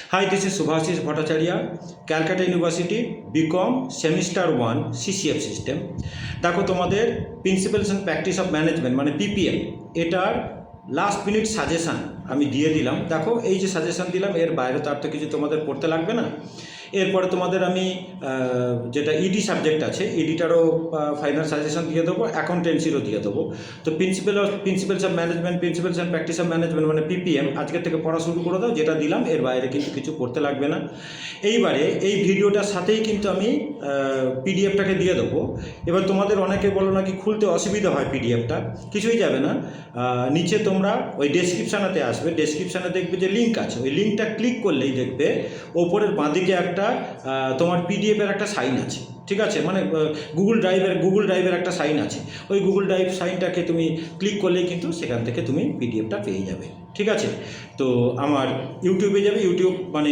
Hi, this is Subhashish Bhattacharya, Calcutta University, BCom, Semester 1, CCF System. দেখো তোমাদের principles and practice of management মানে PPM এটার last minute suggestion আমি দিয়ে দিলাম। দেখো এই যে সাজেশান দিলাম এর বাইরে তার তো কিছু তোমাদের পড়তে লাগবে না। এরপরে তোমাদের আমি যেটা ইডি সাবজেক্ট আছে ইডিটারও ফাইনাল সাজেশন দিয়ে দেবো, অ্যাকাউন্টেন্সিরও দিয়ে দেবো। তো principles of management, principles and practice of management মানে পিপিএম আজকের থেকে পড়া শুরু করে দাও। যেটা দিলাম এর বাইরে কিন্তু কিছু পড়তে লাগবে না। এইবারে এই ভিডিওটার সাথেই কিন্তু আমি পিডিএফটাকে দিয়ে দেবো। এবার তোমাদের অনেকে বলো নাকি খুলতে অসুবিধা হয়, পিডিএফটা কিছুই যাবে না। নিচে তোমরা ওই ডেসক্রিপশানেতে আসবে, ডেসক্রিপশানে দেখবে যে লিঙ্ক আছে, ওই লিঙ্কটা ক্লিক করলেই দেখবে ওপরের বাঁদিকে একটা তোমার পিডিএফের একটা সাইন আছে, ঠিক আছে, মানে গুগল ড্রাইভের একটা সাইন আছে। ওই গুগল ড্রাইভ সাইনটাকে তুমি ক্লিক করলেই কিন্তু সেখান থেকে তুমি পিডিএফটা পেয়ে যাবে, ঠিক আছে। তো আমার ইউটিউবে যাবে, ইউটিউব মানে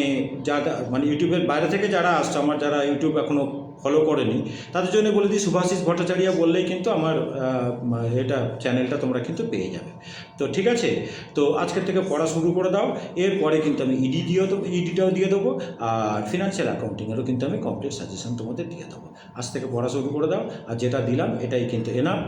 ইউটিউবের বাইরে থেকে যারা আসছো, আমার যারা ইউটিউব এখনও ফলো করেনি তাদের জন্য বলে দিই, শুভাশিস ভট্টাচার্য বললেই কিন্তু আমার এটা চ্যানেলটা তোমরা কিন্তু পেয়ে যাবে। তো ঠিক আছে, তো আজকের থেকে পড়া শুরু করে দাও। এরপরে কিন্তু আমি ইডিটাও দিয়ে দেবো, আর ফিনান্সিয়াল অ্যাকাউন্টিংয়েরও কিন্তু আমি কমপ্লিট সাজেশন তোমাদের দিয়ে দেবো। আজ থেকে পড়া শুরু করে দাও, আর যেটা দিলাম এটাই কিন্তু এনাফ।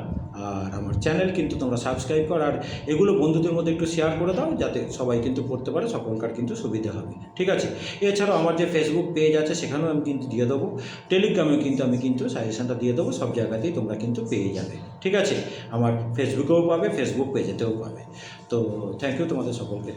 আর আমার চ্যানেল কিন্তু তোমরা সাবস্ক্রাইব করো, আর এগুলো বন্ধুদের মধ্যে একটু শেয়ার করে দাও যাতে সবাই কিন্তু পড়তে পারে, সকলকার কিন্তু সুবিধা হবে, ঠিক আছে। এছাড়াও আমার যে ফেসবুক পেজ আছে সেখানেও আমি কিন্তু দিয়ে দেবো, টেলিগ্রামেও কিন্তু আমি কিন্তু সাজেশনটা দিয়ে দেবো, সব জায়গাতেই তোমরা কিন্তু পেয়ে যাবে, ঠিক আছে। আমার ফেসবুকেও পাবে, ফেসবুক পেজেতেও পাবে। তো থ্যাংক ইউ তোমাদের সকলকে।